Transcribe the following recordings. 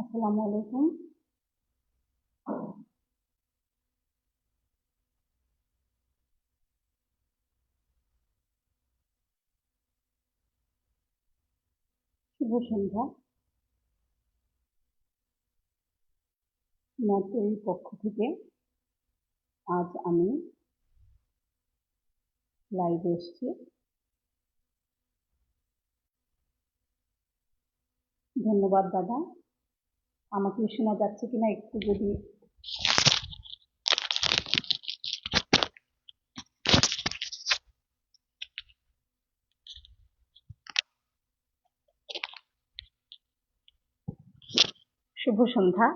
আসসালামু আলাইকুম। শুভ সন্ধ্যা। নার্সারির পক্ষ থেকে আজ আমি লাইভে এসেছি। ধন্যবাদ দাদা। আমাকে শোনা যাচ্ছে কিনা একটু যদি শুভ সন্ধ্যা।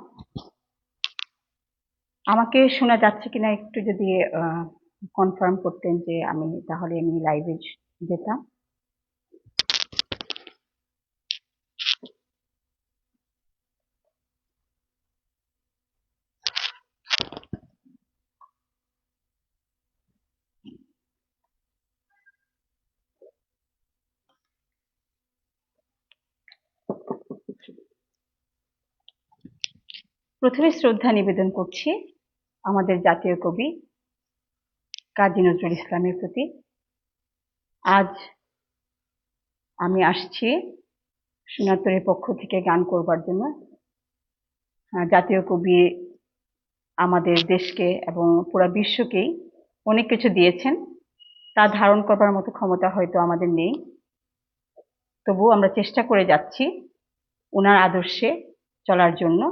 আমাকে শোনা যাচ্ছে কিনা একটু যদি কনফার্ম করতেন যে তাহলে আমি লাইভে যেতাম। প্রথমে শ্রদ্ধা নিবেদন করছি আমাদের জাতীয় কবি কাজী নজরুল ইসলামের প্রতি। আজ আমি আসছি সোনাতরের পক্ষ থেকে গান করবার জন্য। জাতীয় কবি আমাদের দেশকে এবং পুরো বিশ্বকেই অনেক কিছু দিয়েছেন, তা ধারণ করবার মতো ক্ষমতা হয়তো আমাদের নেই, তবু আমরা চেষ্টা করে যাচ্ছি ওনার আদর্শে চলার জন্য।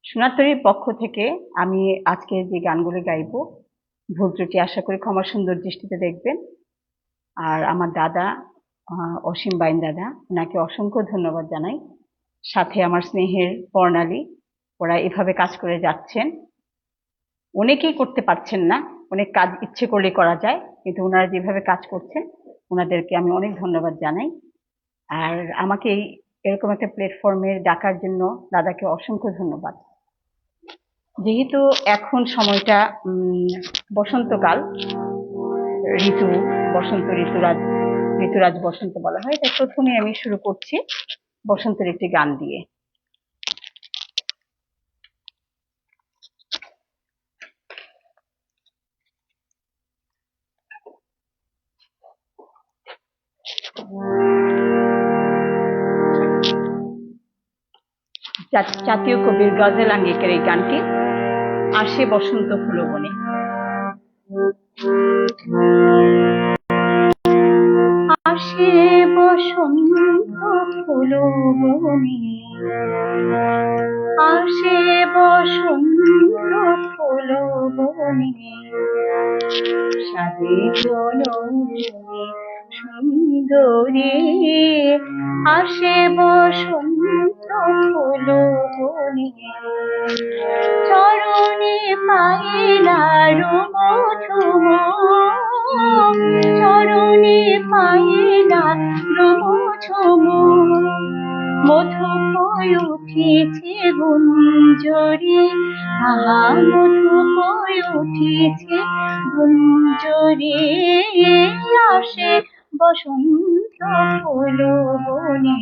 সোনাতরীর পক্ষ থেকে আমি আজকে যে গানগুলো গাইব, ভুল ত্রুটি আশা করি ক্ষমা সুন্দর দৃষ্টিতে দেখবেন। আর আমার দাদা অসীম বাইন দাদা, ওনাকে অসংখ্য ধন্যবাদ জানাই। সাথে আমার স্নেহের বর্ণালী, ওরা এভাবে কাজ করে যাচ্ছেন। অনেকেই করতে পারছেন না, অনেক কাজ ইচ্ছে করলে করা যায়, কিন্তু ওনারা যেভাবে কাজ করছেন ওনাদেরকে আমি অনেক ধন্যবাদ জানাই। আর আমাকে এরকম একটা প্ল্যাটফর্মে ডাকার জন্য দাদাকে অসংখ্য ধন্যবাদ। যেহেতু এখন সময়টা বসন্তকাল, ঋতুরাজ বসন্ত বলা হয়, তাই প্রথমে আমি শুরু করছি বসন্তের একটি গান দিয়ে। জাতীয় কবির গজল আঙ্গিকের এই গানটি, আসে বসন্ত ফুল বনে। আসে বসন্ত ফুল বনে, আসে বসন্ত ফুল বনে, সাজে জননী সুন্দরী, আসে বসন্ত ফুল বনে, চরণে পাইলার মধুম, চরণে পাইলার মধুম, মধু পয় উঠেছে গুঞ্জরি, আহা মধু পয় উঠেছে গুঞ্জরি, আসে বসন্ত ফুল বনে।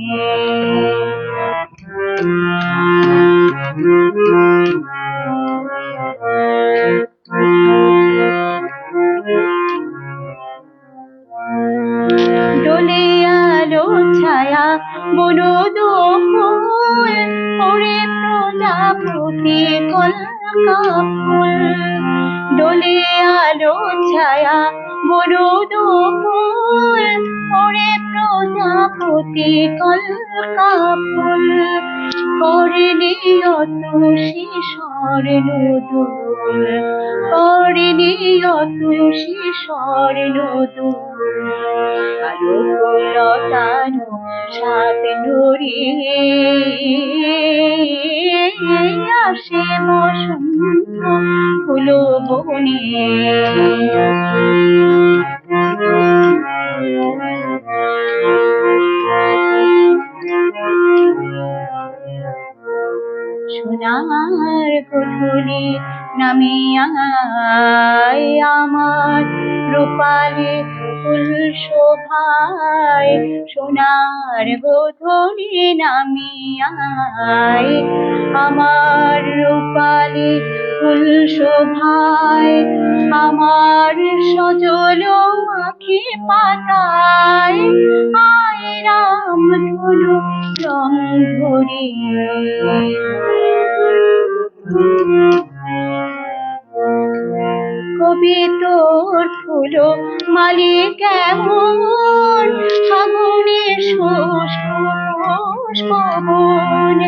ডোলে আলো ছায়া বনদ ফুল, ওরে প্রজাপতি কলকা ফুল, ডোলে আলো ছায়া বনদ ফুল, ওরে প্রজাপতি কলকা ফুল, করেনি অতুষি স্বর্ণ দুল, করেনি অতুষি স্বর্ণ দুল, আলো লতানো সাত নুরি, আসে বসন্ত ফুল বনে। সোনার কুঠুরি নামিয়া আমার রূপালি ফুল শোভায় সোনার গোধূলি নামিয়ায় আমার রূপালি ফুল শোভায় আমার সজল আঁখি পাতায় আয় রাম ধনু রং ধরিয়ে কবি তোর ফুলো মালি কেমন ফাগুনে শুষ্ক পুষ্পবন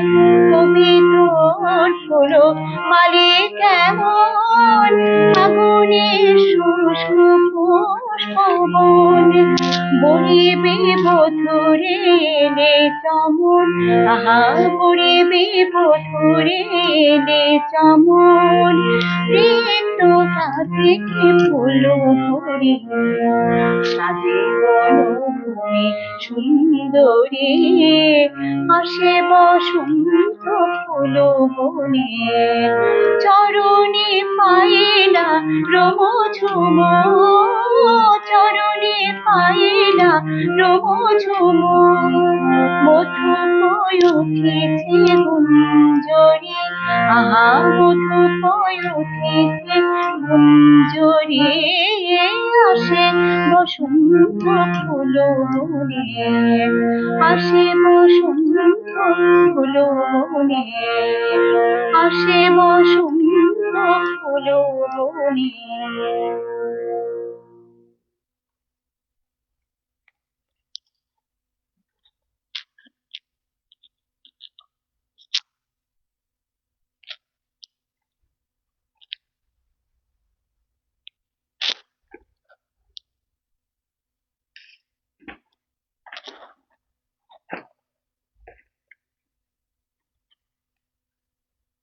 কবি তোর ফুলো মালি কেমন ফাগুনে শুষ্ক পুষ্পবন বরিবে বধুরে এলে চমন আহা বরিবে বধুরে এলে চমন রিক্ত কাঁধে ফুল ভরি সাজে বনভূমি সুন্দরী আসে বসন্ত ফুল বনে চরণে পাইলা রম ঝুম চরণে পাইলা রম ঝুম মধু উঠেছে গুঞ্জরি আহা মধু উঠেছে গুঞ্জরি আসে বসন্ত ফুল বনে আসে বসন্ত ফুল বনে আসে বসন্ত ফুল বনে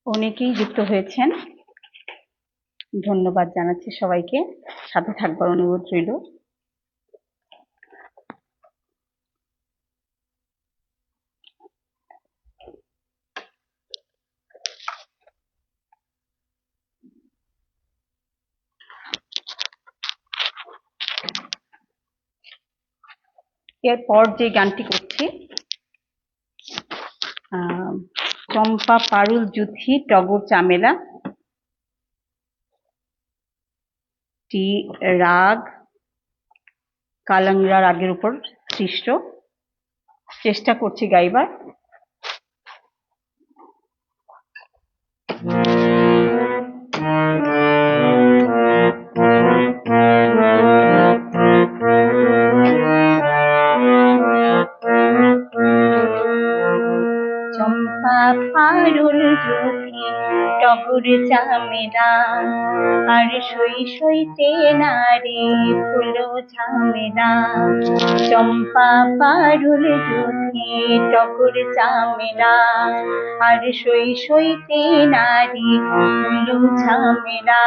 অনেকেই যুক্ত হয়েছেন, ধন্যবাদ জানাচ্ছি সবাইকে। সাথে থাকবার অনুরোধ রইল। এরপর যে গানটি করছি চম্পা পারুল জুথি টগর চামেলা, টি রাগ কালাংরা রাগের উপর সৃষ্ট। চেষ্টা করছি গাইবার। চম্পা পারুল জুথি টগর চামেলা আর সই সইতে নারী ফুল ঝামেলা চম্পা পারুল জুথি টগর চামেলা আর সই সইতে নারী ফুল ঝামেলা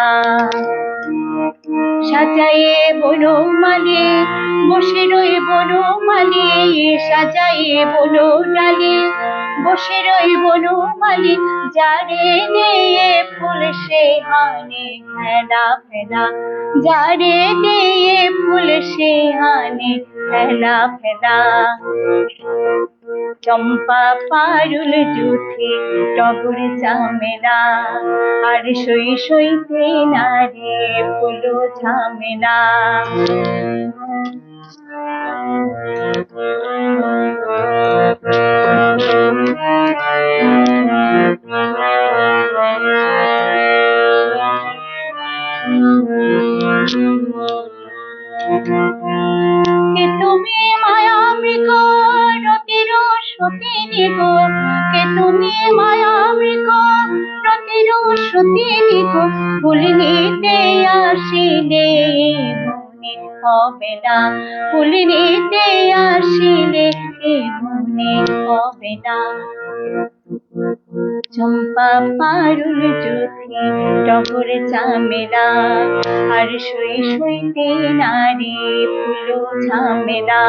সাজায়ে বনো মালে বসে রয়ে বনো মালে সাজায়ে বনো ডালে বসে রয়ে বনো মালে যারে দিয়ে ফুল সে হানে ফেলা ফেলা যারে দিয়ে ফুল সে হানে ফেলা ফেলা চম্পা পারুল জুথি টগর চামেলা আর সই সইতে নারে ফুল ঝামেলা কে তুমি মায়ামৃগ রতির সতিনী গো কে তুমি মায়ামৃগ রতির সতিনী গো ফুল নিতে আসিলে মনে হবে না ফুল নিতে আসিলে মনে হবে না চম্পা পারুল জুথি টগর চামেলা আর সই সইতে নারী ফুল ঝামেলা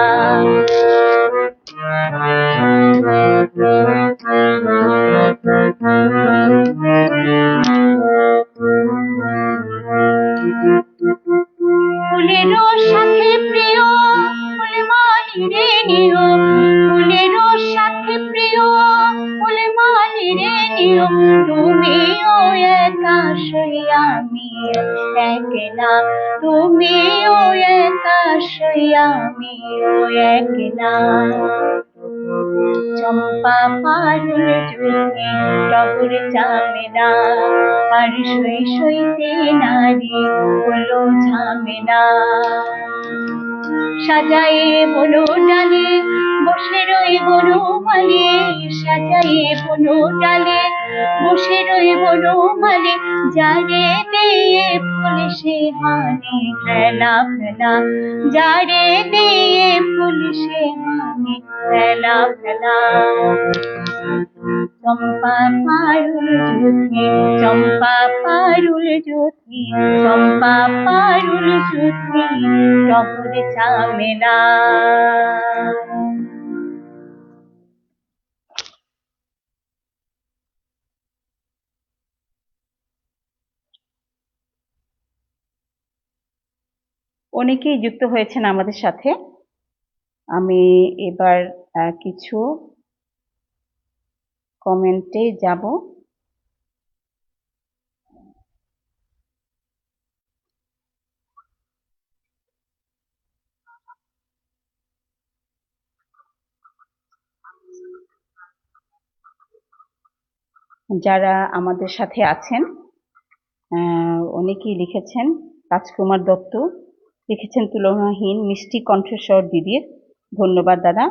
ফুলের সাথে প্রিয় ফুল মালি রে নিও, ফুলের সাথে প্রিয় ফুল মালি রে নিও, তুমিও একা সই আমিও একলা, তুমিও একা সই আমিও একলা। চম্পা পারুল যুগে টগর চামেলা, আর সই সইতে নারী হলো ঝামেলা। সাজায়ে বনো ডালে বসে রই বনো মালে, সাজায়ে বনো ডালে বসে রই বনো মালে, যারে দিয়ে ফুল সে হানে ফেলা ফেলা, যারে দিয়ে ফুল সে হানে ফেলা ফেলা। চম্পা পারুল যুথি, চম্পা পারুল যুথি, চম্পা পারুল যুথি টগর চামেলা। অনেকেই যুক্ত হয়েছেন আমাদের সাথে। আমি এবার কিছু কমেন্টে যাব। যারা আমাদের সাথে আছেন অনেকেই লিখেছেন। রাজকুমার দত্ত লিখেছেন তুলনাহীন মিষ্টি কণ্ঠস্বর দিদির, ধন্যবাদ দাদা।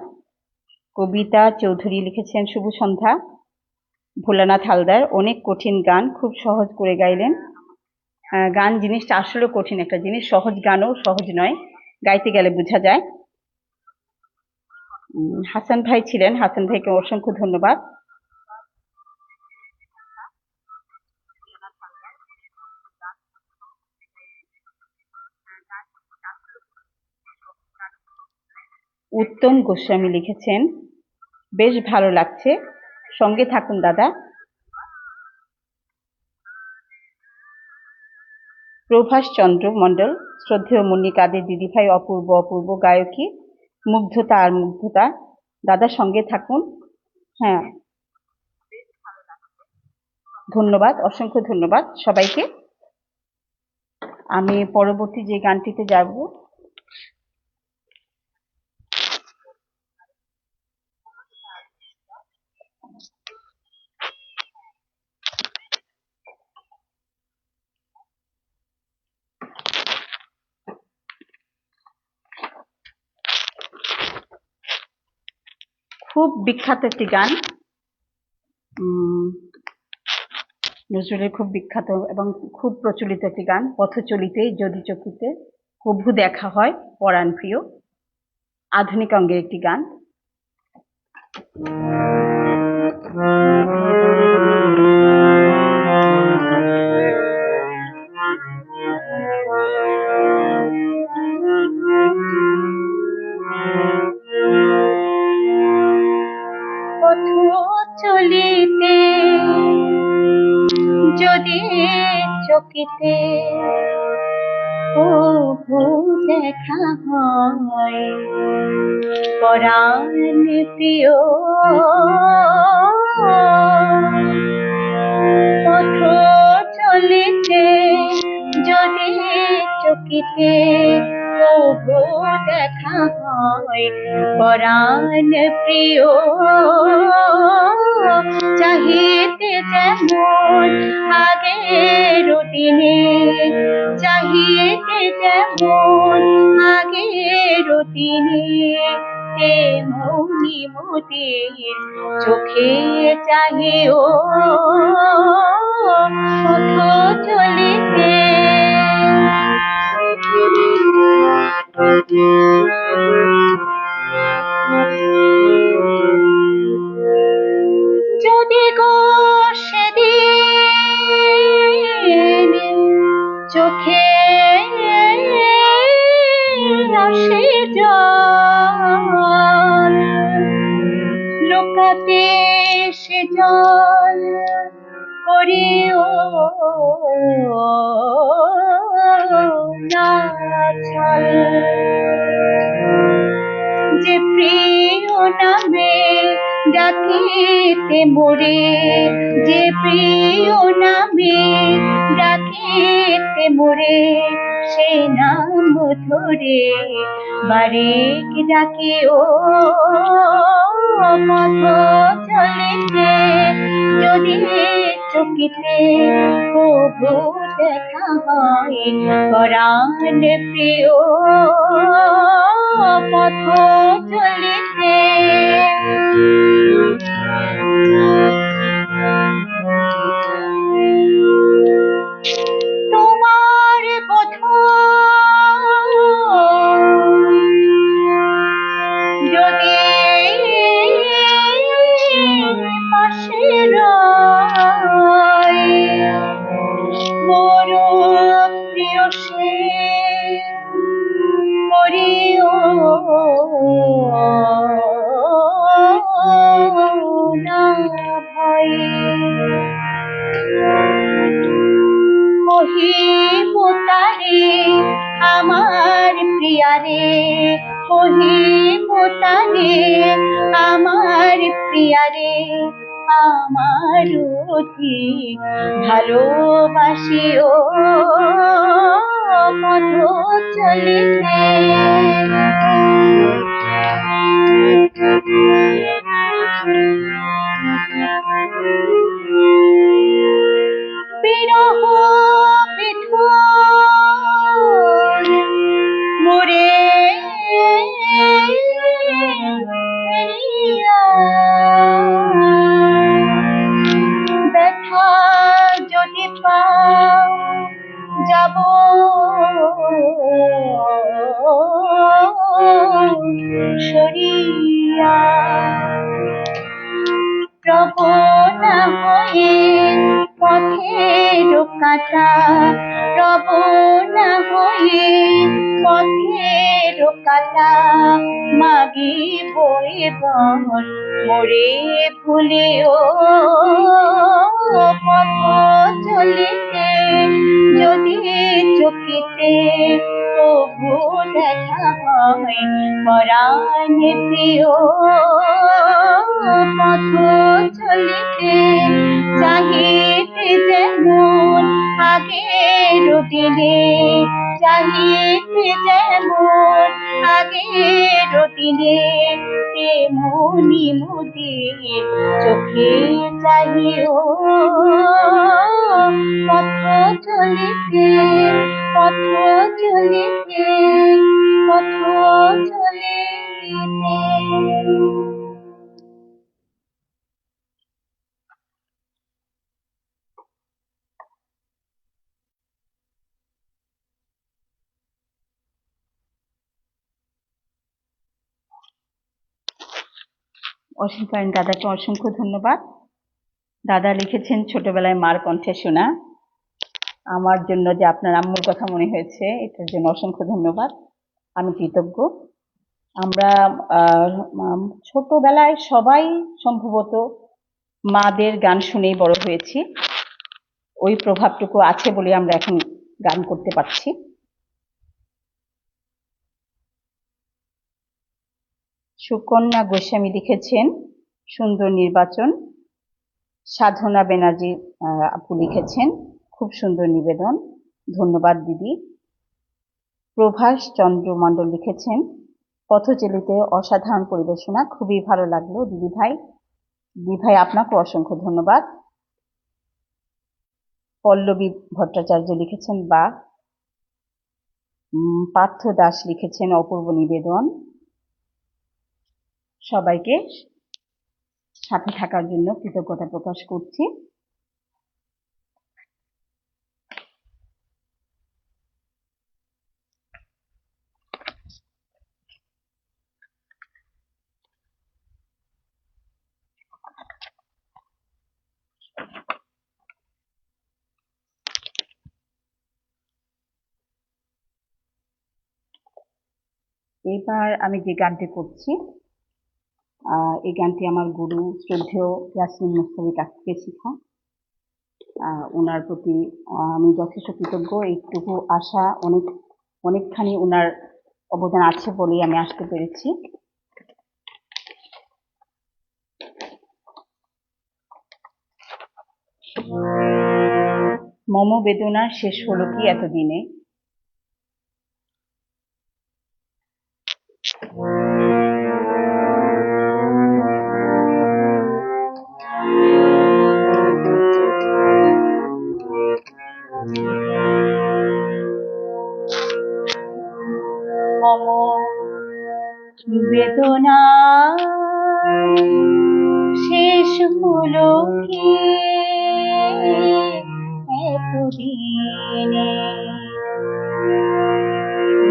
কবিতা চৌধুরী লিখেছেন শুভ সন্ধ্যা। ভোলানাথ হালদার অনেক কঠিন গান, খুব সহজ করে গাইলেন। গান জিনিসটা আসলে কঠিন একটা জিনিস, সহজ গানও সহজ নয়, গাইতে গেলে বোঝা যায়। হাসান ভাই ছিলেন, হাসান ভাইকে অসংখ্য ধন্যবাদ। উত্তম গোস্বামী লিখেছেন বেশ ভালো লাগছে, সঙ্গে থাকুন দাদা। প্রভাস চন্দ্র মণ্ডল, শ্রদ্ধেয় মুন্নি কাদের দিদিভাই, অপূর্ব অপূর্ব গায়কী, মুগ্ধতা আর মুগ্ধতা, দাদা সঙ্গে থাকুন। হ্যাঁ, ধন্যবাদ, অসংখ্য ধন্যবাদ সবাইকে। আমি পরবর্তী যে গানটিতে যাব, খুব বিখ্যাত একটি গান, নজরুলের খুব বিখ্যাত এবং খুব প্রচলিত একটি গান, পথচলিতে যদি চকিতে কভু দেখা হয় পরাণ প্রিয়, আধুনিক অঙ্গের একটি গান। পথচলিতে যদি চকিতে কভু দেখা হয় পরাণ প্রিয়, পথচলিতে যদি চকিতে কভু দেখা হয় পরাণ প্রিয়, চাহিতে যেমন আগের দিনে, চাহিতে যেমন আগের দিনে, তেমনি মোদের চোখে চাহিও পথচলিতে। যদি গো সেদিন চোখে আসে জল, লোকাতে সে জল করিও না ছল। যে প্রিয় নামে ডাকিতে মোরে, যে প্রিয় নামে ডাকিতে মোরে, সে নাম ধরে বারেক ডাকে ও পথ চলিতে যদি চকিতে প্রভু দেখা হয় পরাণ প্রিয় পথ চলিতে। তোমার পথ যদি পাশে রয়, মোর প্রিয় সে করিও না ভয়। কহিব তারে আমার প্রিয়ারে, কহিব তারে আমার প্রিয়ারে, আমার অধিক ভালোবাসিও পথ চলিতে। বিরহ বিধুর মোরে ব্যথা যদি পাও যাব সরিয়া। প্রবনা হয়ে পথের কাঁটা, প্রবনা হয়ে পথের কাঁটা, মাগিব এবার মোরে ভুলিও পথ চলিতে যদি চকিতে প্রভু দেখা হয় পরাণ প্রিয় পথ চলিতে। চাহিতে যেমন আগের দিনে, চাহিতে যেমন আগের দিনে, তেমনি মোদের চোখে চাহিও পথ চলিতে, পথ চলিতে, পথ চলিতে। অসীমকালীন দাদাকে অসংখ্য ধন্যবাদ। দাদা লিখেছেন ছোটবেলায় মার কণ্ঠে শোনা। আমার জন্য যে আপনার আম্মুর কথা মনে হয়েছে, এটার জন্য অসংখ্য ধন্যবাদ, আমি কৃতজ্ঞ। আমরা ছোটবেলায় সবাই সম্ভবত মাদের গান শুনেই বড় হয়েছি। ওই প্রভাবটুকু আছে বলে আমরা এখন গান করতে পারছি। সুকন্যা গোস্বামী লিখেছেন সুন্দর নির্বাচন। সাধনা ব্যানার্জি আপু লিখেছেন খুব সুন্দর নিবেদন, ধন্যবাদ দিদি। প্রভাস চন্দ্র মণ্ডল লিখেছেন পথচলিতে অসাধারণ পরিবেশনা, খুবই ভালো লাগলো দিদি ভাই। দিদি ভাই আপনাকে অসংখ্য ধন্যবাদ। পল্লবী ভট্টাচার্য লিখেছেন বা। পার্থ দাস লিখেছেন অপূর্ব নিবেদন। সবাইকে সাথে থাকার জন্য কৃতজ্ঞতা প্রকাশ করছি। এবার আমি যে গানটি করছি, এই গানটি আমার গুরু শ্রদ্ধেয় ইয়াসমিন মুস্তাফির কাছ থেকে শেখা। ওনার প্রতি আমি যথেষ্ট কৃতজ্ঞ। এইটুকু আশা অনেকখানি ওনার অবদান আছে বলেই আমি আসতে পেরেছি। মম বেদনা শেষ হলো কি এতদিনে, মম বেদনা শেষ হলো কি এতদিনে,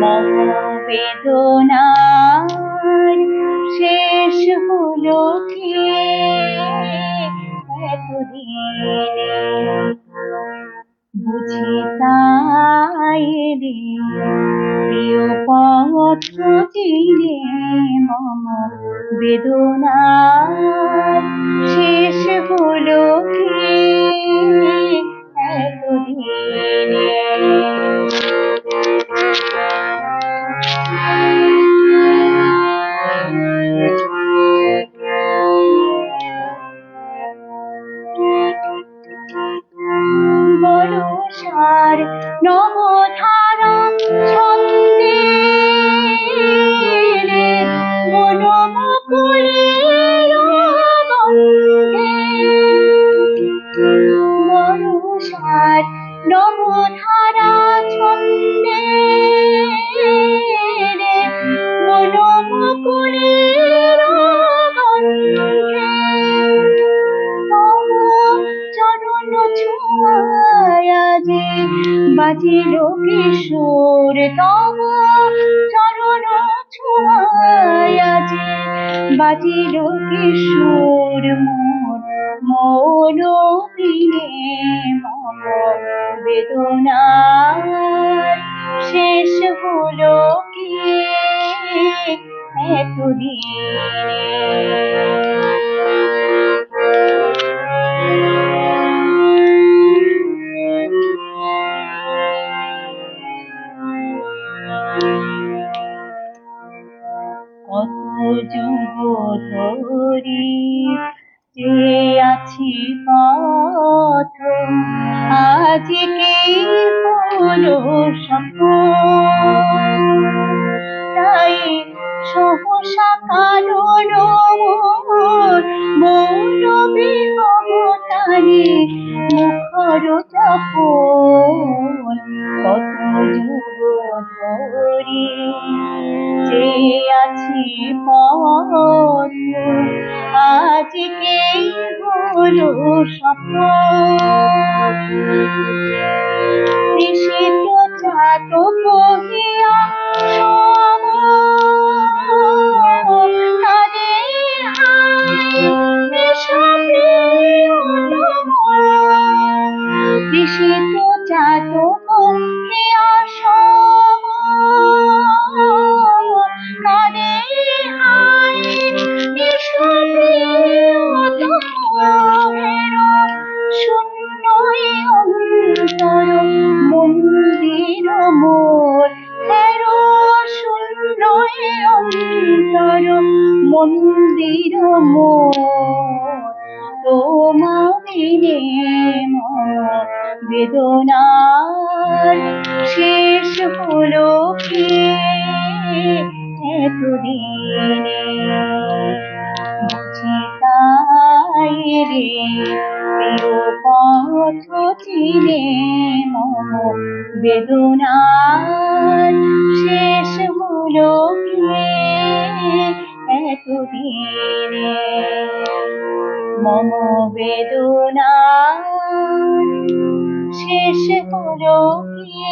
মম বেদনা শেষ হলো কি এতদিনে, বুঝি তাই রে প্রিয় পত্র চিরে, মম বেদনা শেষ হলো কি এতদিনে। বরষার নবধারা ছন্দে বনমুকুলের গন্ধে, বরষার নবধারা ছন্দে বনমুকুলের গন্ধে, চরণ ছোঁয়ায় যে বাজিল কিশোর, তব চরণ ছোঁয়ায় যে বাজিল কিশোর, মোর মন দিনে, মম বেদনা শেষ হলো কি এতদিনে। কত যুগ ধরি যে আছি পথ, আজকে হলো সফল, তাই সহসা কারণ মন বিহবতারে মুখর তপন, কত যুগ ধরি যে আছি পথ, আজকে হলো সফল, তৃষিত জাত কহিয়া সম তাদের তৃষিত জাত কহিয়া সম শূন্য অন্তর মন্দির মোর, শূন্য অন্তর মন্দির মোর, তোমারে মম বেদনার শেষ হলো কি এতদিনে। বুঝি তাই রে প্রিয় পথ চিরে, মম বেদনার শেষ হলো কি এতদিনে, মম বেদনার শেষ হলো কি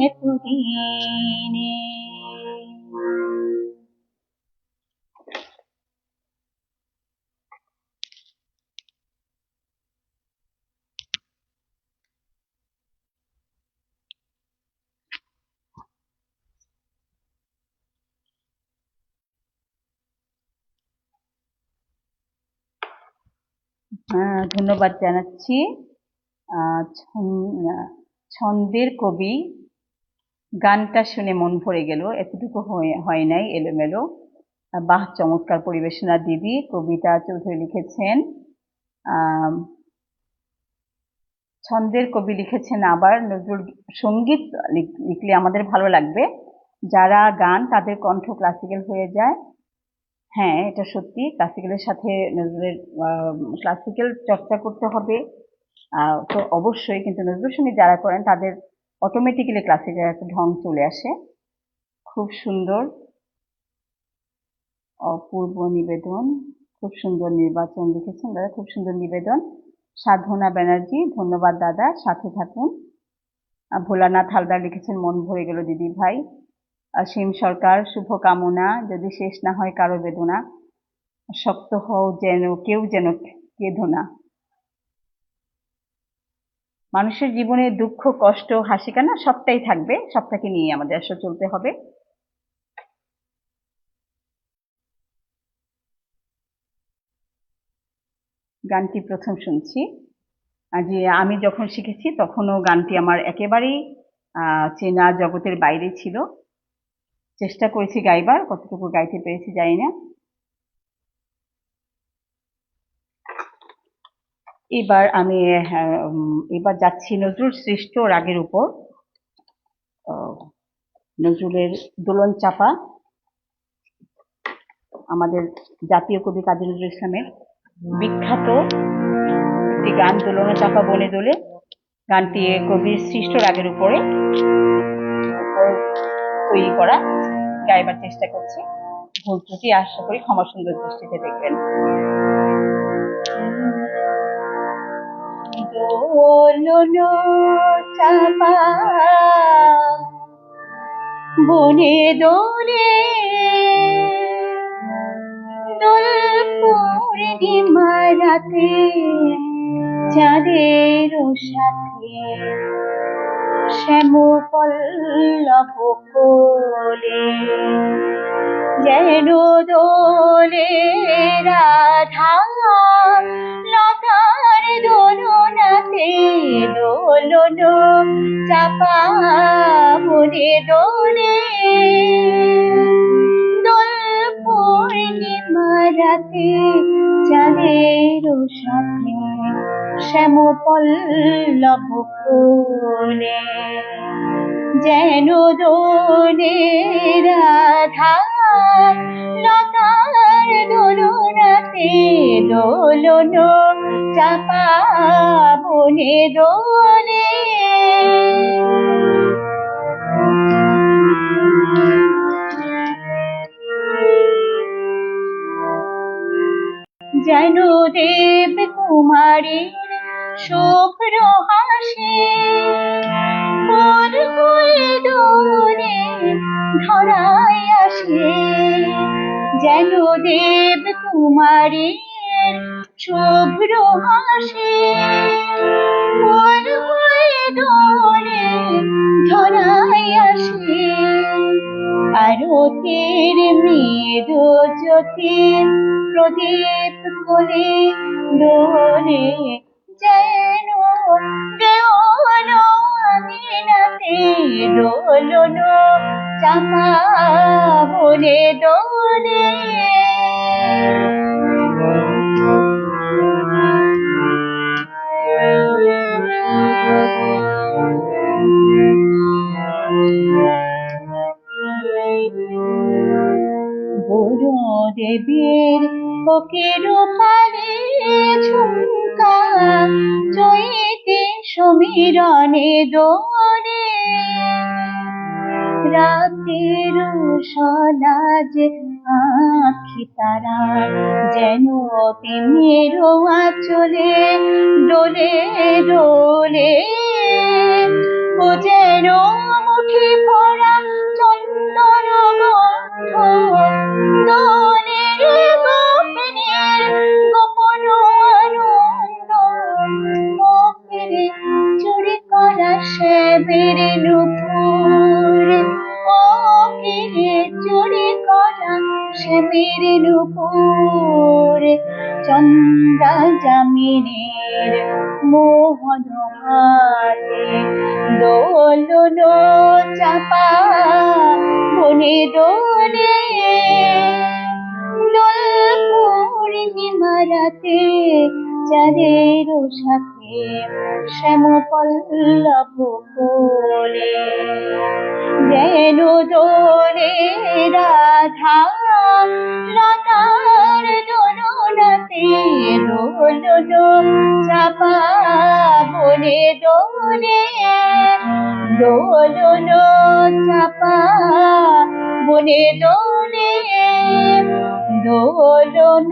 এতদিনে। ধন্যবাদ জানাচ্ছি ছন্দের কবি গানটা শুনে মন ভরে গেল, এতটুকু হয় নাই এলোমেলো। বাহ, চমৎকার পরিবেশনা দিদি। কবিতা চৌধুরী লিখেছেন, ছন্দের কবি লিখেছেন আবার নজরুল। সঙ্গীত লিখলে আমাদের ভালো লাগবে, যারা গান তাদের কণ্ঠ ক্লাসিক্যাল হয়ে যায়। হ্যাঁ, এটা সত্যি, ক্লাসিক্যালের সাথে নজরুলের ক্লাসিক্যাল চর্চা করতে হবে তো অবশ্যই, কিন্তু নজরুল সঙ্গীত যারা করেন তাদের অটোমেটিক্যালি ক্লাসিক্যাল একটা ঢং চলে আসে। খুব সুন্দর, অপূর্ব নিবেদন, খুব সুন্দর নির্বাচন লিখেছেন দাদা, খুব সুন্দর নিবেদন। সাধনা ব্যানার্জি, ধন্যবাদ দাদা, সাথে থাকুন। ভোলানাথ হালদার লিখেছেন মন ভরে গেল দিদি ভাই। অসীম সরকার, শুভকামনা, যদি শেষ না হয় কারো বেদনা, শক্ত হও যেন কেউ যেন কেঁদো না। মানুষের জীবনে দুঃখ, কষ্ট, হাসি কান্না সবটাই থাকবে, সবটাকে নিয়ে আমাদের আসলে চলতে হবে। গানটি প্রথম শুনছি, যে আমি যখন শিখেছি তখনও গানটি আমার একেবারেই চেনা জগতের বাইরে ছিল। চেষ্টা করেছি গাইবার, কতটুকু গাইতে পেরেছি জানি না। এবার আমি এবার যাচ্ছি নজরুল সৃষ্ট রাগের উপর। নজরুলের দোলন চাপা, আমাদের জাতীয় কবি কাজী নজরুল ইসলামের বিখ্যাত একটি গান, দোলন চাপা বনে দোলে। গানটি কবির সৃষ্ট রাগের উপরে তৈরি করা। গাইবার চেষ্টা করছি, ভুল ত্রুটি আশা করি ক্ষমা সুন্দর দৃষ্টিতে দেখবেন। দোলন চাপা বনে দোলে, দোল পূর্ণিমা রাতে চাঁদের সাথে শ্যাম পল্লব কোলে, যেন দোলে রাধা লতার দোলনাতে, দোলন চাপা বনে দোলে, দোল পূর্ণিমা রাতে চাঁদের সাথে শ্যাম পল্লব কোলে, যেন দোলে রাধা লতার দোলনাতে, দোলন চাপা বনে দোলে। যেন দেব কুমারীর শুভ্র হাসি মন হয়ে দোলে ধরায় আসে, যেন দেব কুমারীর শুভ্র হাসি মন হয়ে দোলে ধরায় আসে, আরতির মৃদু জ্যোতি প্রদীপ কোলে দোলে, যেন দেওল আঙিনাতে, দোলন চাপা বনে দোলে। দেবীর বুকের পালে ঝুমকা চৈতে সমীরণে দোলে, রাতের সলাজ আঁখি তারা যেন তিমির আঁচলে দোলে দোলে, ও যেন মুখে ভরা চন্দন গন্ধ, দোলের গোপিনীর গোপন আনন্দ, মুখের চুরি করা শ্যামের নূপুর, ও কিরে চুরি করা শ্যামের নূপুর চন্দ্রা যামিনীর মোহন হাতে দোলন চাপা বনে দোলে দোল পূর্ণিমা রাতে চাঁদের সাথে শ্যাম পল্লব কোলে যেন দোলে রাধা লতার দোলনাতে দোলন চাপা বনে দোলে দোলন চাপা বনে দোলে দোলন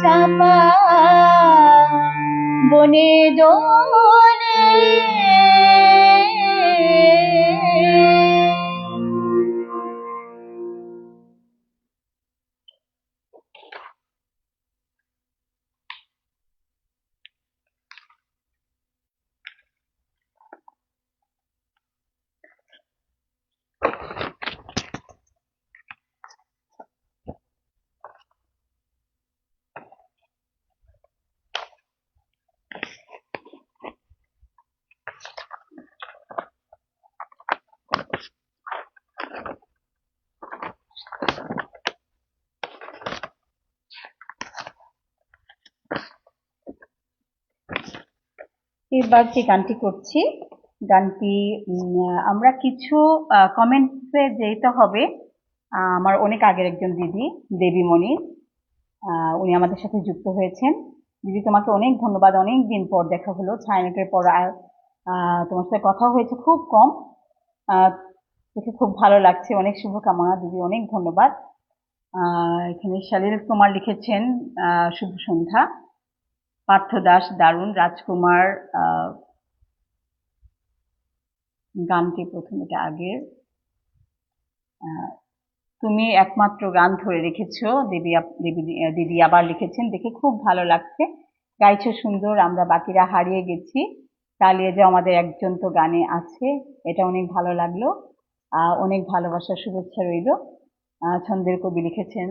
চাপা বনে দোলে। এবার যে গানটি করছি, গানটি আমরা কিছু কমেন্টসে যেতে হবে। আমার অনেক আগের একজন দিদি দেবীমণি, উনি আমাদের সাথে যুক্ত হয়েছেন। দিদি, তোমাকে অনেক ধন্যবাদ। অনেক দিন পর দেখা হলো, ছায়ানটের পর তোমার সাথে কথা হয়েছে খুব কম, দেখে খুব ভালো লাগছে। অনেক শুভকামনা দিদি, অনেক ধন্যবাদ। এখানে শালীল কুমার লিখেছেন শুভ সন্ধ্যা। পার্থ দাস দারুণ। রাজকুমার গানটি প্রথম, এটা আগের। তুমি একমাত্র গান ধরে রেখেছো দিদি আবার লিখেছেন, দেখে খুব ভালো লাগছে। গাইছো সুন্দর, আমরা বাকিরা হারিয়ে গেছি। চালিয়ে যাও আমাদের একজন তো গানে আছে, এটা অনেক ভালো লাগলো। অনেক ভালোবাসার শুভেচ্ছা রইল। ছন্দের কবি লিখেছেন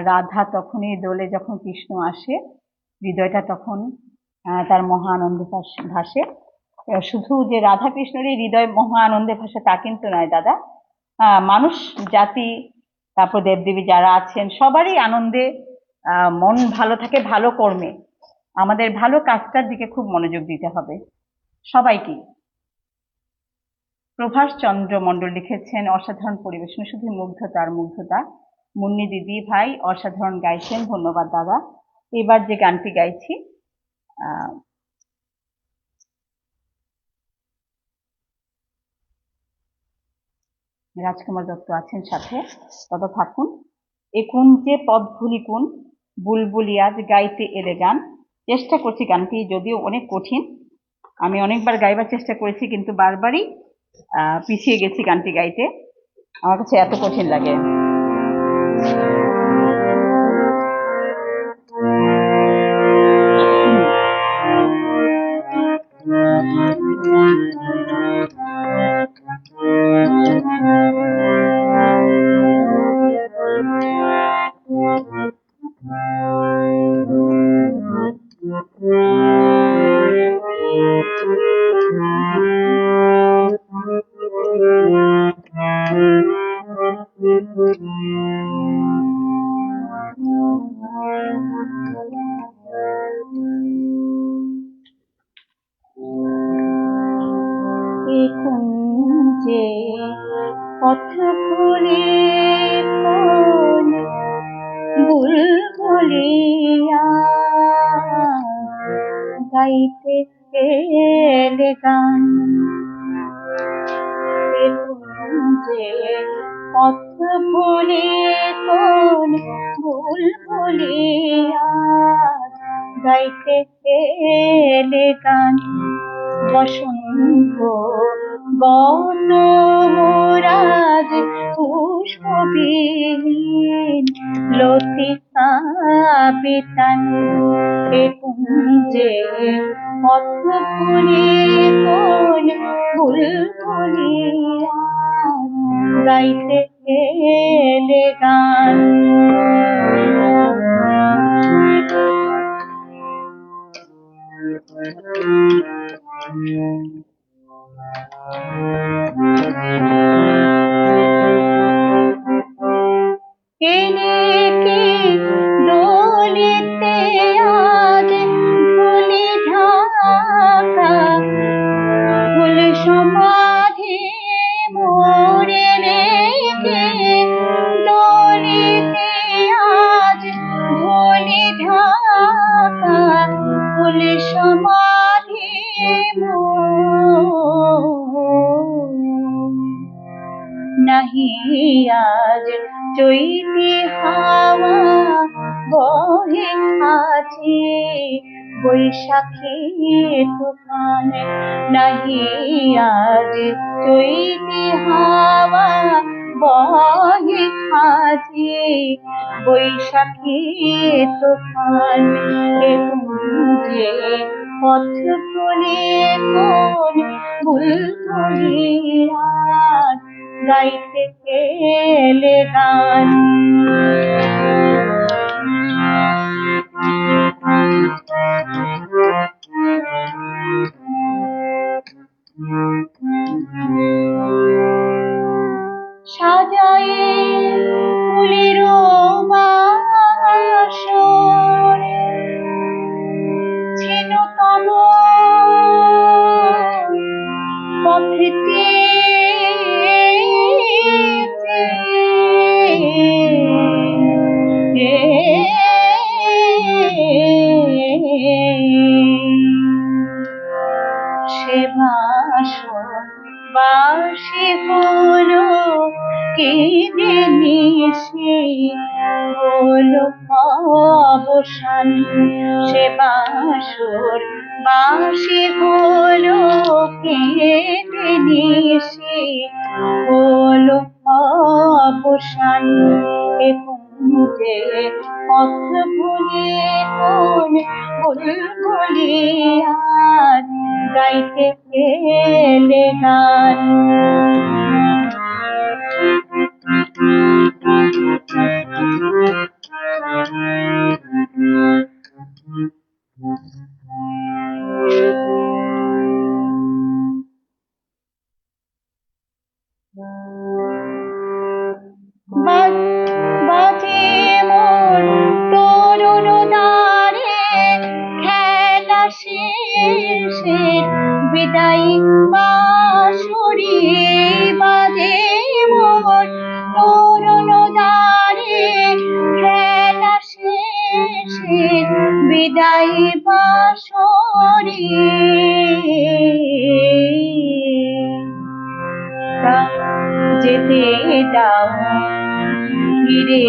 রাধা তখনই দোলে যখন কৃষ্ণ আসে, হৃদয়টা তখন তার মহা আনন্দে ভাসে। শুধু যে রাধা কৃষ্ণেরই হৃদয় মহা আনন্দে ভাসে তা কিন্তু নয় দাদা, মানুষ জাতি, তারপর দেবদেবী যারা আছেন সবারই আনন্দে মন ভালো থাকে, ভালো কর্মে। আমাদের ভালো কাজটার দিকে খুব মনোযোগ দিতে হবে সবাইকে। প্রভাস চন্দ্র মণ্ডল লিখেছেন অসাধারণ পরিবেশন, শুধু মুগ্ধতা আর মুগ্ধতা। মুন্নি দিদি ভাই অসাধারণ গাইছেন, ধন্যবাদ দাদা। এবার যে গানটি গাইছি, রাজকুমার দত্ত আছেন সাথে, তত থাকুন। এ কুঞ্জে পদ ভুলি কোন বুলবুলি আজ গাইতে এলে গান। চেষ্টা করছি, গানটি যদিও অনেক কঠিন, আমি অনেকবার গাইবার চেষ্টা করেছি কিন্তু বারবারই পিছিয়ে গেছি গানটি গাইতে, আমার কাছে এত কঠিন লাগে। কুঞ্জে পথ ভুলে কোন বুলবুলিয়া গাইতে এলে গান। কুঞ্জে পথ ভুলে কোন বুলবুলিয়া গাইতে এলে গান। বসন্ত বন মোরাজ পুষ্পবিহীন লতিকা বিতান। এ কুঞ্জে পথ ভুলে কোন বুলবুলিয়া গাইতে খেলে গান। এনেকে দোলিতে আজ ভুলি ঢাকা, ফুল সমাধি মোরে রেখে দোলিতে আজ ভুলি ঢাকা, ফুল সমাধি নাহি আজ চৈতি হাওয়া বহে আছে বৈশাখী তুফান। নাহি আজ চৈতি হাওয়া বহে আছে বৈশাখী তুফান। যে পথ ভুলে কোন বুলবুলিরা গাইতে গেলে গান। সাজায়ে ফুলের বাসর ছিল তব পথেতে, সে বাসর বাসি হলো কেঁদে নিশে হলো অবসান। সে বাসর বাসি হলো কেঁদে নিশে হলো অবসান। যে পথ ভুলে কোন বুলবুলিয়া গাইতে গেলে গান। বাজে মোর তরুণ দ্বারে খেলা শেষের বিদায়ী বাঁশরি। বাজে মোর তরুণ দ্বারে খেলা শেষের বিদায়ী বাঁশরি। যেতে দাও ফিরে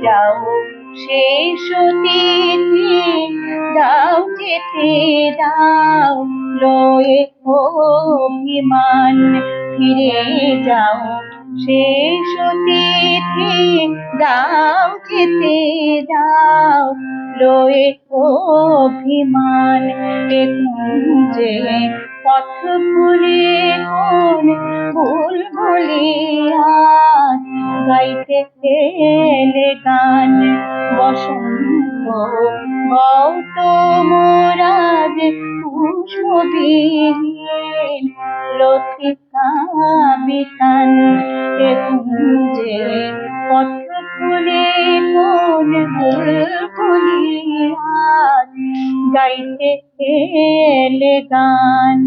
যাও শেষ তিথি, দাও যেতে দাও লয়ে অভিমান। ফিরে যাও শেষ তিথি, দাও যেতে দাও লয়ে অভিমান। যে পথ ভুলে কোন বুলবুলিয়া গাইতে গেলে গান। বসন্ত গৌতম রাজ পুষ্পবিহীন লতিকা বিতান। যে পথ ভুলে কোন বুলবুলিয়া গাইতে গেলে গান।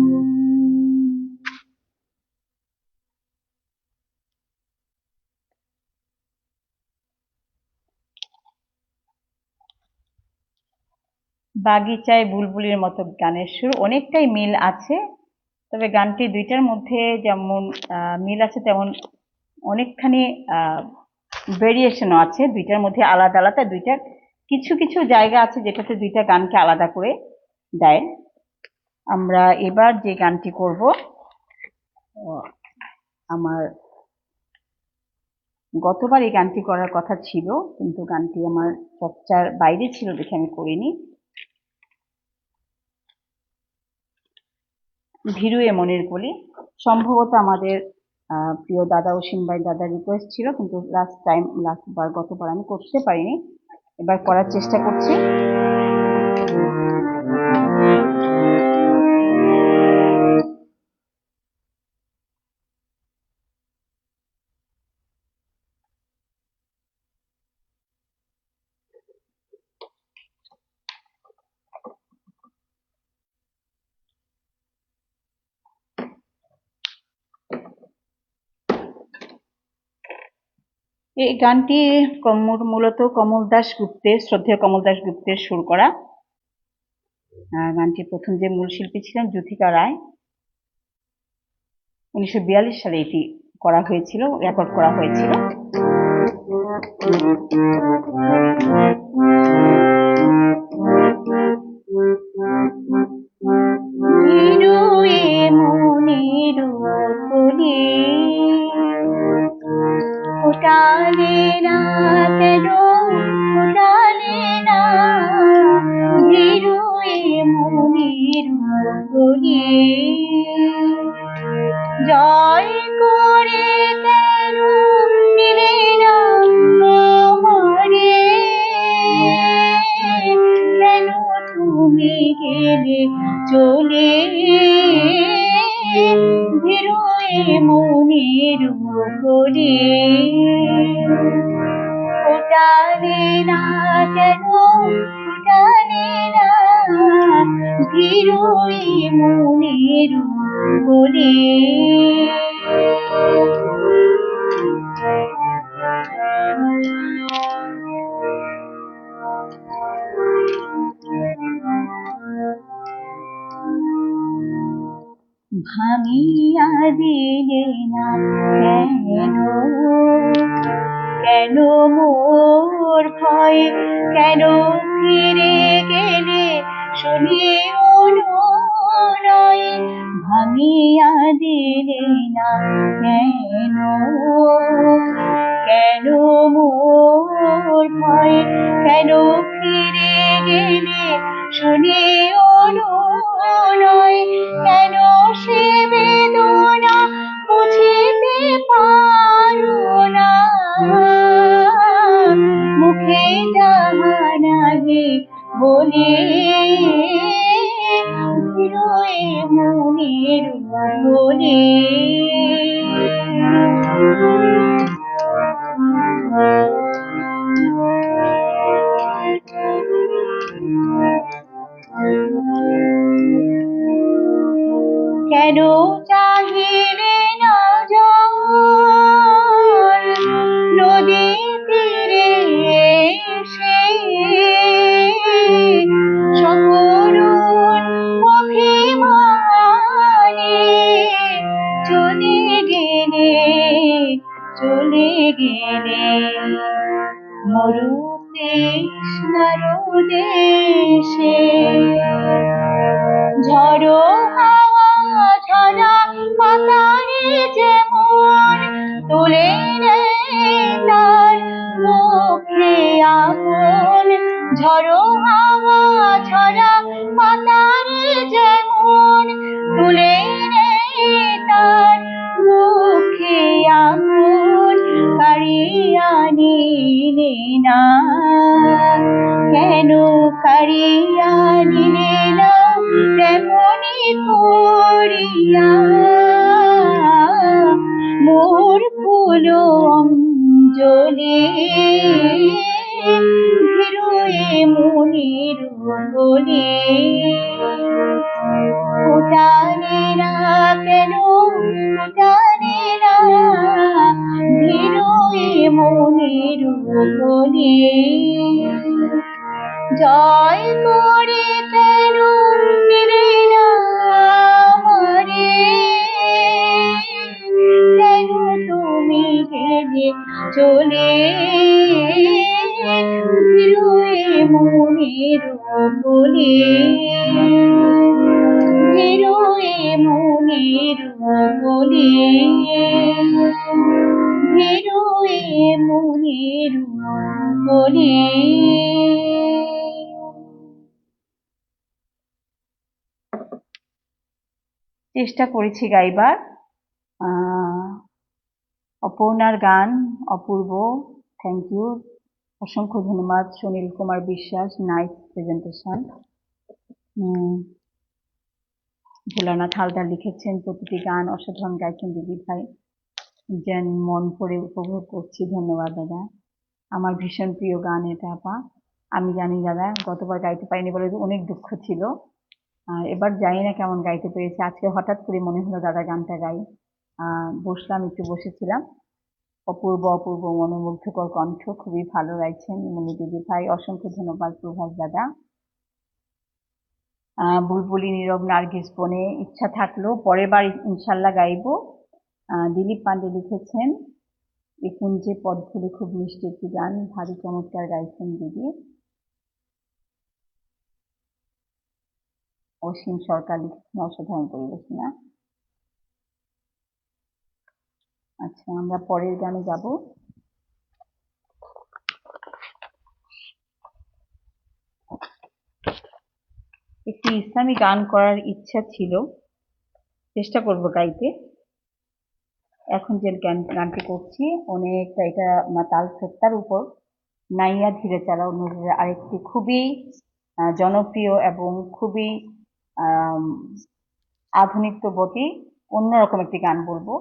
বাগিচায় বুলবুলির মতো গানের সুর, অনেকটাই মিল আছে, তবে গানটি দুইটার মধ্যে যেমন মিল আছে তেমন অনেকখানি ভেরিয়েশনও আছে। দুইটার মধ্যে আলাদা আলাদা, দুইটার কিছু কিছু জায়গা আছে যেটাতে দুইটা গানকে আলাদা করে দেয়। আমরা এবার যে গানটি করব, আমার গতবার এই গানটি করার কথা ছিল, কিন্তু গানটি আমার চর্চার বাইরে ছিল দেখে আমি করিনি। ভীরু এ মনের কলি, সম্ভবত আমাদের প্রিয় দাদা অসীম ভাই দাদার রিকোয়েস্ট ছিল, কিন্তু লাস্টবার গতবার আমি করতে পারিনি, এবার করার চেষ্টা করছি। এই গানটি মূলত শ্রদ্ধেয় কমল দাশ গুপ্তের সুর করা। গানটির প্রথম যে মূল শিল্পী ছিলেন যুথিকা রায়। 1942 সালে এটি করা হয়েছিল, রেকর্ড করা হয়েছিল। ফোটালে না কেন, ফোটালে না ধীরুয়ে মনের কলি, জয় করে কেন নিলে না আমারে, কেন তুমি গেলে চলে ধীরুয়ে মনের কলি, ফোটালে না কেন, ফোটালে না ধীরুয়ে মনের কলি। ভাঙিয়া দিলে না কেন, কেন মোর ভয়, কেন ফিরে গেলে শুনিও নয়, ভাঙিয়া দিলে না কেন, কেন মোর ভয়, কেন ফিরে গেলে শুনিও নয়, কেন সে বেদনা বুঝিতে পারো না, মুখে যাহা নাহি বলে ধীরুয়ে মনের কলি। কেন চাহিলে না জল নদী তীরে এসে, সকরুণ অভিমানে চলে গেলে, চলে গেলে মরু তৃষ্ণার দেশে, ঝড়ো হাওয়া ঝরা পাতারে যেমন তুলে নেয় তার মুখে আপন, ঝড়ো হাওয়া ঝরা পাতারে যেমন তুলে নেয় তার মুখে আপন, কাড়িয়া নিলে না কেন, কাড়িয়া নিলে না তেমনি করিয়া মোর ফুল অঞ্জলি, ধীরুয়ে মনের কলি, ফোটালে না কেন, ফোটালে না ধীরুয়ে মনের কলি, জয় করে কেন নিলে না আমারে, কেন তুমি গেলে চলে ধীরুয়ে মনের কলি, ধীরুয়ে মনের কলি, ধীরুয়ে মনের কলি। চেষ্টা করেছি গাইবার, অপর্ণার গান অপূর্ব, থ্যাংক ইউ, অসংখ্য ধন্যবাদ। Sunil Kumar Biswas, nice presentation. ভোলানাথ হালদার লিখেছেন প্রতিটি গান অসাধারণ গাইছেন দিদি ভাই, যেন মন ভরে উপভোগ করছি। ধন্যবাদ দাদা, আমার ভীষণ প্রিয় গান এটা আপা। আমি জানি দাদা গতবার গাইতে পারিনি বলে অনেক দুঃখ ছিল, এবার জানি না কেমন গাইতে পেরেছি। আজকে হঠাৎ করে মনে হলো দাদা গানটা গাই, বসলাম, একটু বসেছিলাম। অপূর্ব অপূর্ব মনোমুগ্ধকর কণ্ঠ, খুবই ভালো গাইছেন মনি দিদি ভাই, অসংখ্য ধন্যবাদ প্রভাস দাদা। বুলবুলি নীরব নার্গিস বনে, ইচ্ছা থাকলো পরের বার ইনশাল্লাহ গাইবো। দিলীপ পান্ডে লিখেছেন এ কুঞ্জে পদ্মফুলে, খুব মিষ্টি একটি গান, ভারী চমৎকার গাইছেন দিদি। অসীম সরকার লিখেছেন অসাধারণ পরিবেশনা। আচ্ছা, আমরা পরের গানে যাব। একটি ইসলামী গান করার ইচ্ছা ছিল, চেষ্টা করব গাইতে। এখন যে গানটি করছি অনেকটা এটা তাল সত্তার উপর, নাইয়া ধীরে চালাও নজরুলের আরেকটি খুবই জনপ্রিয় এবং খুবই আধুনিক তো বটেই, অন্যরকম একটি গান বলবো,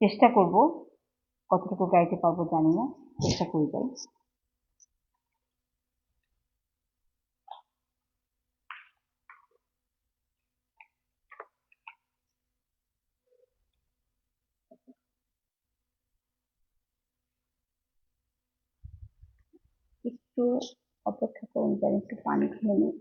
চেষ্টা করব, কতটুকু গাইতে পারবো জানি না, চেষ্টা করে যাই। একটু অপেক্ষা করুন, যাই একটু পানি খেয়ে নিই।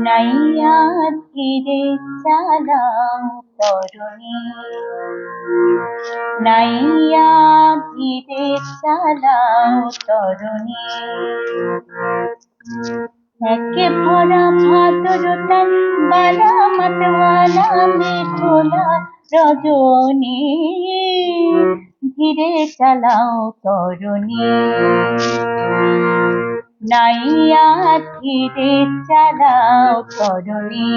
নাইয়া ধীরে চালাও তরুণী, নাইয়া ধীরে চালাও তরুণী, একে ভরা ভাদরতার বালা মতওয়ালা মেঘলা রজনী, ধীরে চালাও তরুণী, নাইয়া ধীরে চালাও তরুণী।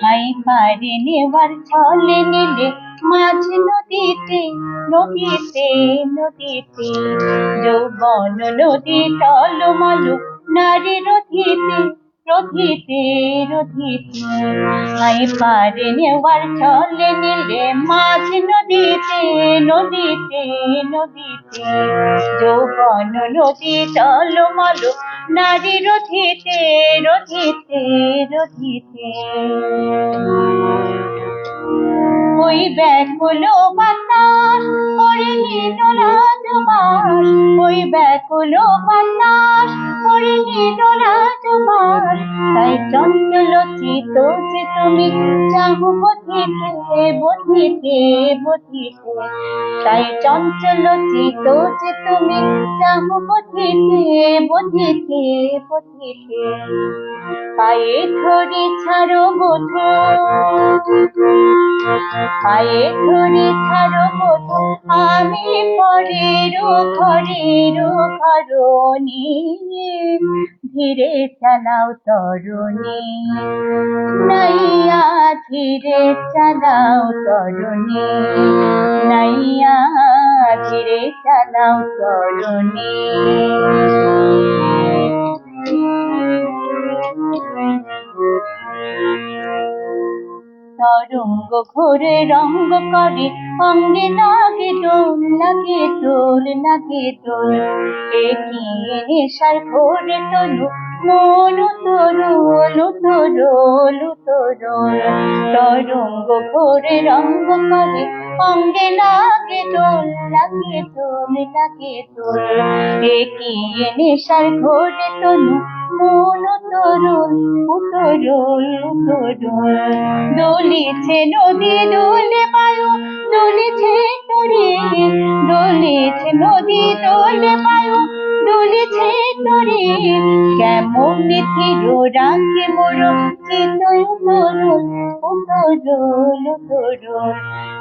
হাই পারে নেওয়ার ছলে নিলে মাঝ নদীতে নদীতে নদীতে, যৌবন নদী টলমল নারী রথিতে রথিতে রথিতে, হাই পারে নেওয়ার ছলে নিলে মাঝ নদীতে নদীতে নদীতে, যৌবন নদী টলমল নারী রথিতে রথিতে রথিতে, ওই ব্যাকুল বাতাস করে নিল রাজবাস, ওই ব্যাকুল বাতাস করে নিল রাজবাস, তাই চঞ্চল চিত যে তুমি চাহো বধিতে বধিতে বধিতে, তাই চঞ্চল চিত যে তুমি চাহো বধিতে বধিতে বধিতে, পায়ে ধরে ছাড়ো বধূ, পায়ে ধরে ছাড়ো বধূ, আমি পরের ঘরের ঘরণী, ধীরে চালাও তরুণী, নাইয়া ধীরে চালাও তরুণী, নাইয়া ধীরে চালাও তরুণী। তরঙ্গ ঘুরে রঙ্গ করে অঙ্গে লাগে দোল লাগে দোল লাগে দোল, এগিয়ে নেশার ঘোরে তনু মন তরুল তরুল তরুল, তরঙ্গ ঘুরে রঙ্গ করে অঙ্গে লাগে দোল, লাগে দোল, লাগে দোল। একিয়ে নেশার ঘোরে তনু, মন তরুণ, উতরুল, উতরুল। দোলিছে নদী, দোলে বায়ু, দোলিছে তরে, দোলিছে নদী, দোলে বায়ু, দোলিছে তরে। কেমন নিথির রাখে মোর চিতই উতরুল, উতরুল, উতরুল।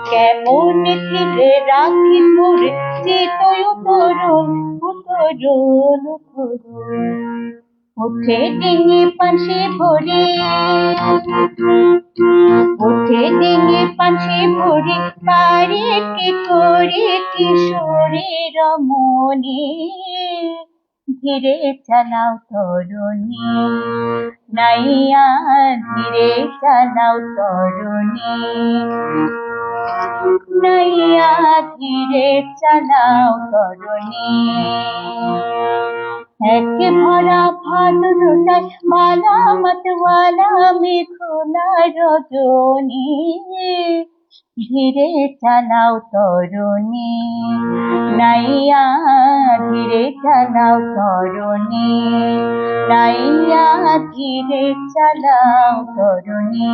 কেমন নিথির রাখে মোর চিতই উতরুল, উতরুল, উতরুল। ওঠে ডিঙি পাশে ভরে, ওঠে ডিঙি পাশে ভরে, পারে কে করে কিশোরের মনে। ধীরে চালাও তরুণী, নাইয়া ধীরে চালাও তরুণী, নাইয়া ধীরে চালাও তরুণী। একে ভরা ভাদরটায় মালা মতওয়ালা মেঘলা রজনী। ধীরে চালাও তরুণী, নাইয়া ধীরে চালাও তরুণী, নাইয়া ধীরে চালাও তরুণী,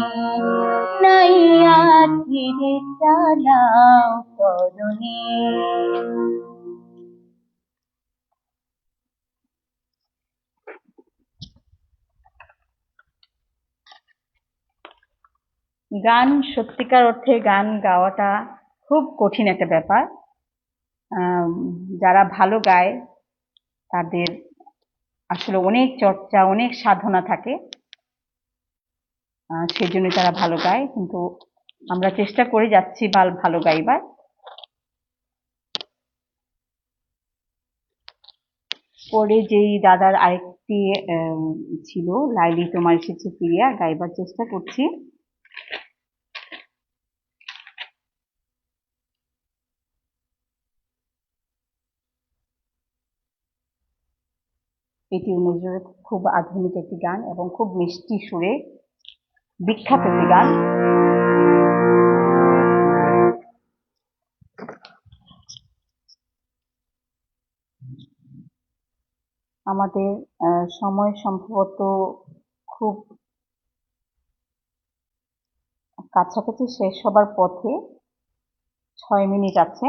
নাইয়া ধীরে চালাও তরুণী। গান, সত্যিকার অর্থে গান গাওয়াটা খুব কঠিন একটা ব্যাপার। যারা ভালো গায় তাদের আসলে অনেক চর্চা, অনেক সাধনা থাকে, সেজন্য তারা ভালো গায়। কিন্তু আমরা চেষ্টা করে যাচ্ছি ভালো গাইবার। পরে যেই দাদার আরেকটি ছিল, লাইলি তোমার এসেছে ফিরিয়া, গাইবার চেষ্টা করছি। এটি নজরুলের খুব আধুনিক একটি গান এবং খুব মিষ্টি সুরে বিখ্যাত একটি গান। আমাদের সময় সম্ভবত খুব কাছাকাছি শেষ হবার পথে, 6 মিনিট আছে।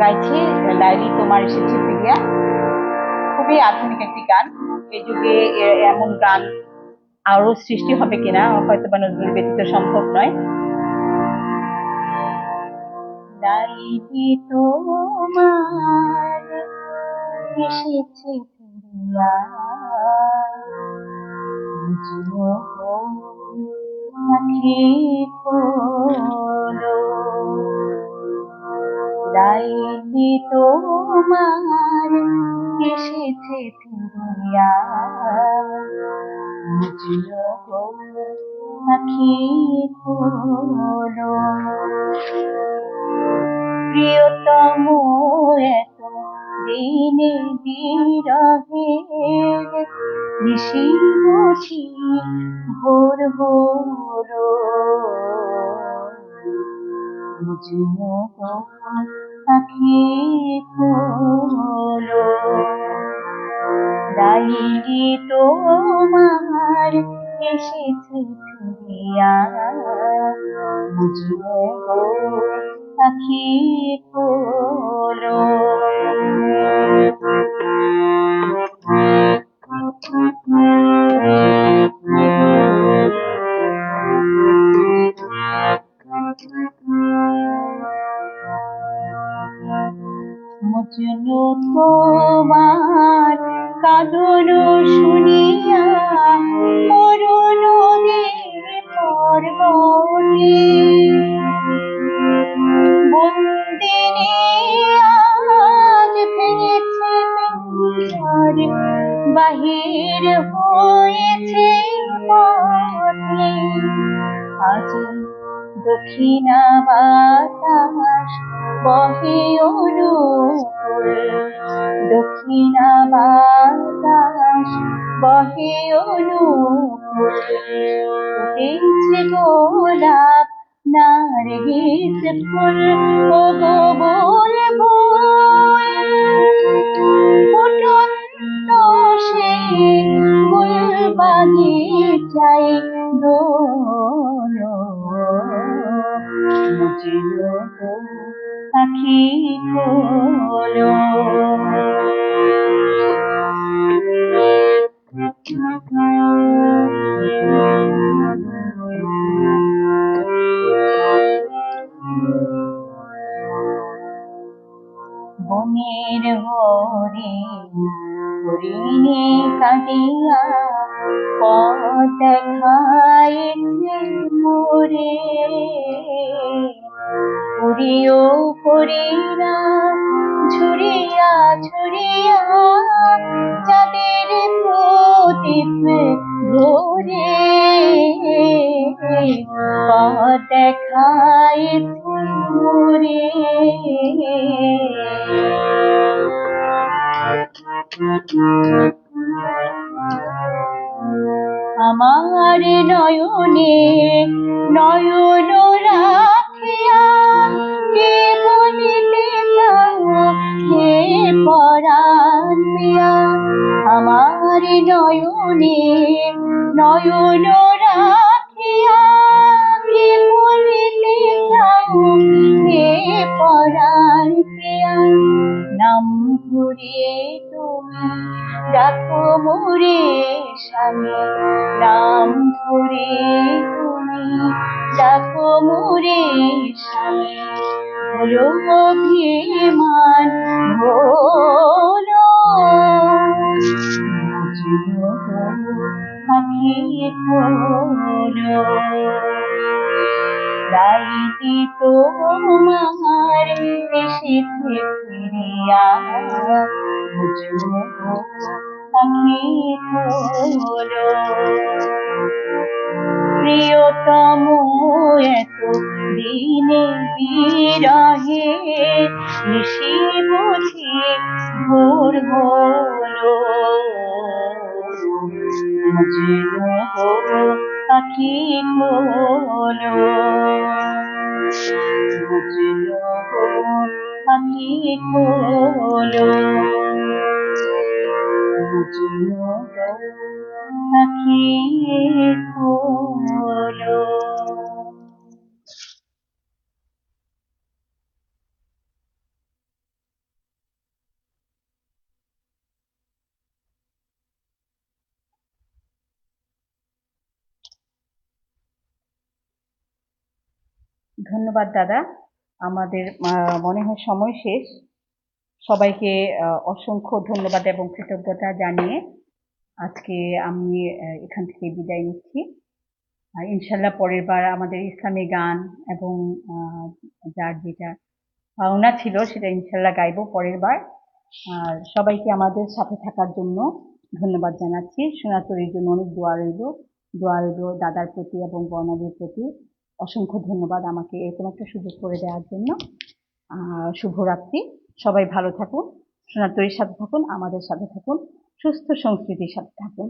গাইছি লাইলি তোমার এসেছে ফিরিয়া, খুবই আধুনিক একটি গান। এই যুগে এমন গান আরো সৃষ্টি হবে কিনা হয়তো বা নজরুল ব্যতীত সম্ভব নয়। লাইলি তোমার এসেছে ফিরিয়া, আখি খোলো। লাইলি তোমার এসেছে ফিরিয়া, আখি খোলো। প্রিয়তম এত দিনে বিরহের নিশি বুঝি ভোর হলো। আখি খোলো। লাইলি তোমার এসেছে ফিরিয়া, আখি খোলো। মজনু তোমার কাঁদন শুনিয়া মরণ পর্বতে, বন্দিনী আজ ভেঙেছে পিঞ্জর, বাহির হয়েছে পথে। আজি দক্ষিণা বাতাস বহে অনুকূল, দক্ষিণা বাতাস বহে অনুকূল। ফুটেছে গোলাপ নার্গিস ফুল, ও গো বুলবুল, ফুটন্ত সেই ফুল বাগিচায় দোলো, মুজিলো পাখি খোলো। বনের হরিণে কাঁদিয়া পথ দেখাইছে মোরে, উড়িও পরীরা ঝুরিয়া ঝুরিয়া চাঁদের প্রদীপ ভরে, পথ দেখাইছে মোরে। আমার নয়নে নয়ন রাখিয়া কে বলিতে চাও হে পরাণ পিয়া, আমার নয়নে নয়ন রাখিয়া কে বলিতে চাও হে পরাণ পিয়া। নাম ধরে তুমি ডাকো মোরে স্বামী, নাম ধরে তুমি ডাকো মোরে স্বামী। ভোলো অভিমান ভোলো, বুঝলো পাখি খোলো। রাইতি তোমার এসেছে ফিরিয়া, বুঝলো পাখি খোলো। প্রিয়তম এত দিনে বিরহে নিশি বুঝি ভোর হলো, বুঝলো পাখি খোলো, বুঝলো পাখি খোলো, বুঝলো পাখি খোলো। ধন্যবাদ দাদা। আমাদের মনে হয় সময় শেষ। সবাইকে অসংখ্য ধন্যবাদ এবং কৃতজ্ঞতা জানিয়ে আজকে আমি এখান থেকে বিদায় নিচ্ছি। ইনশাল্লাহ পরের বার আমাদের ইসলামী গান এবং যার যেটা পাওনা ছিল সেটা ইনশাল্লাহ গাইবো পরের বার। আর সবাইকে আমাদের সাথে থাকার জন্য ধন্যবাদ জানাচ্ছি। সোনাতরীর জন্য অনেক দোয়া রইল দাদার প্রতি এবং বর্ণালীর প্রতি। অসংখ্য ধন্যবাদ আমাকে এরকম একটা সুযোগ করে দেওয়ার জন্য। শুভরাত্রি। সবাই ভালো থাকুন, সোনাতরীর সাথে থাকুন, আমাদের সাথে থাকুন, সুস্থ সংস্কৃতির সাথে থাকুন।